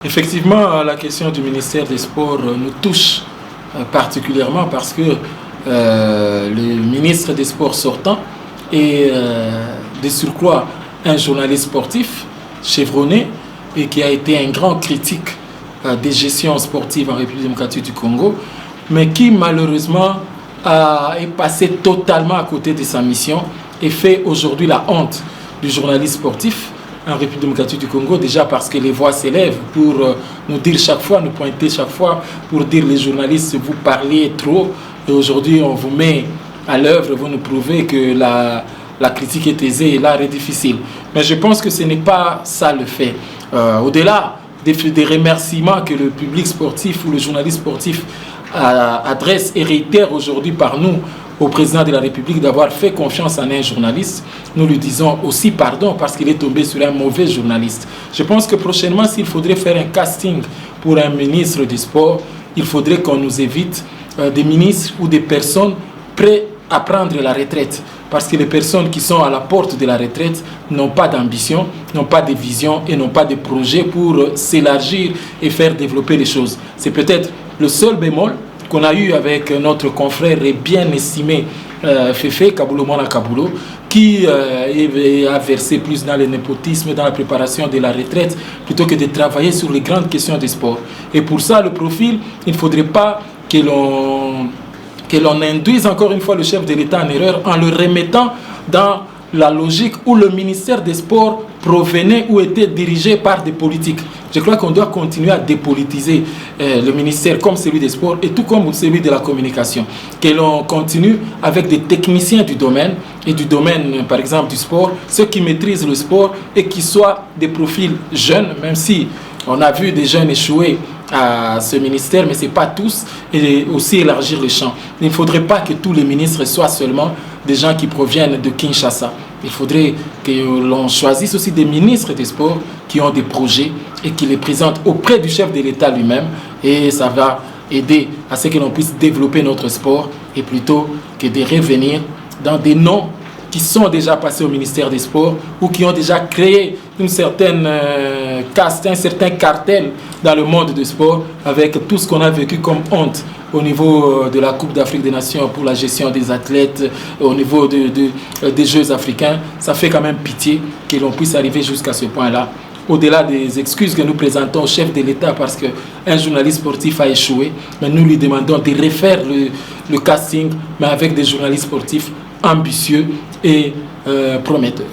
Effectivement, la question du ministère des Sports nous touche particulièrement parce que le ministre des Sports sortant est de surcroît un journaliste sportif chevronné et qui a été un grand critique des gestions sportives en République démocratique du Congo, mais qui malheureusement est passé totalement à côté de sa mission et fait aujourd'hui la honte du journaliste sportif en République démocratique du Congo, déjà parce que les voix s'élèvent pour nous dire chaque fois, nous pointer chaque fois, pour dire les journalistes, vous parlez trop, et aujourd'hui on vous met à l'œuvre, vous nous prouvez que la critique est aisée et l'art est difficile. Mais je pense que ce n'est pas ça le fait. Au-delà des remerciements que le public sportif ou le journaliste sportif adresse et réitère aujourd'hui par nous au président de la République d'avoir fait confiance en un journaliste, nous lui disons aussi pardon parce qu'il est tombé sur un mauvais journaliste. Je pense que prochainement, s'il faudrait faire un casting pour un ministre du sport, il faudrait qu'on nous évite des ministres ou des personnes prêtes à prendre la retraite. Parce que les personnes qui sont à la porte de la retraite n'ont pas d'ambition, n'ont pas de vision et n'ont pas de projet pour s'élargir et faire développer les choses. C'est peut-être le seul bémol qu'on a eu avec notre confrère et bien estimé Féfé Kabulo Mwana Kabulo, qui a versé plus dans le népotisme, dans la préparation de la retraite, plutôt que de travailler sur les grandes questions du sport. Et pour ça, le profil, il ne faudrait pas que l'on induise encore une fois le chef de l'État en erreur en le remettant dans la logique où le ministère des Sports provenait ou était dirigé par des politiques. Je crois qu'on doit continuer à dépolitiser le ministère comme celui des Sports et tout comme celui de la communication. Que l'on continue avec des techniciens du domaine et du domaine, par exemple, du sport, ceux qui maîtrisent le sport et qui soient des profils jeunes, même si on a vu des jeunes échouer à ce ministère, mais ce n'est pas tous, et aussi élargir le champ. Il ne faudrait pas que tous les ministres soient seulement des gens qui proviennent de Kinshasa. Il faudrait que l'on choisisse aussi des ministres des sports qui ont des projets et qui les présentent auprès du chef de l'État lui-même, et ça va aider à ce que l'on puisse développer notre sport et plutôt que de revenir dans des noms qui sont déjà passés au ministère des Sports ou qui ont déjà créé une certaine caste, un certain cartel dans le monde du sport avec tout ce qu'on a vécu comme honte au niveau de la Coupe d'Afrique des Nations pour la gestion des athlètes, au niveau des Jeux africains. Ça fait quand même pitié que l'on puisse arriver jusqu'à ce point-là. Au-delà des excuses que nous présentons au chef de l'État parce qu'un journaliste sportif a échoué, mais nous lui demandons de refaire le casting, mais avec des journalistes sportifs ambitieux et prometteurs.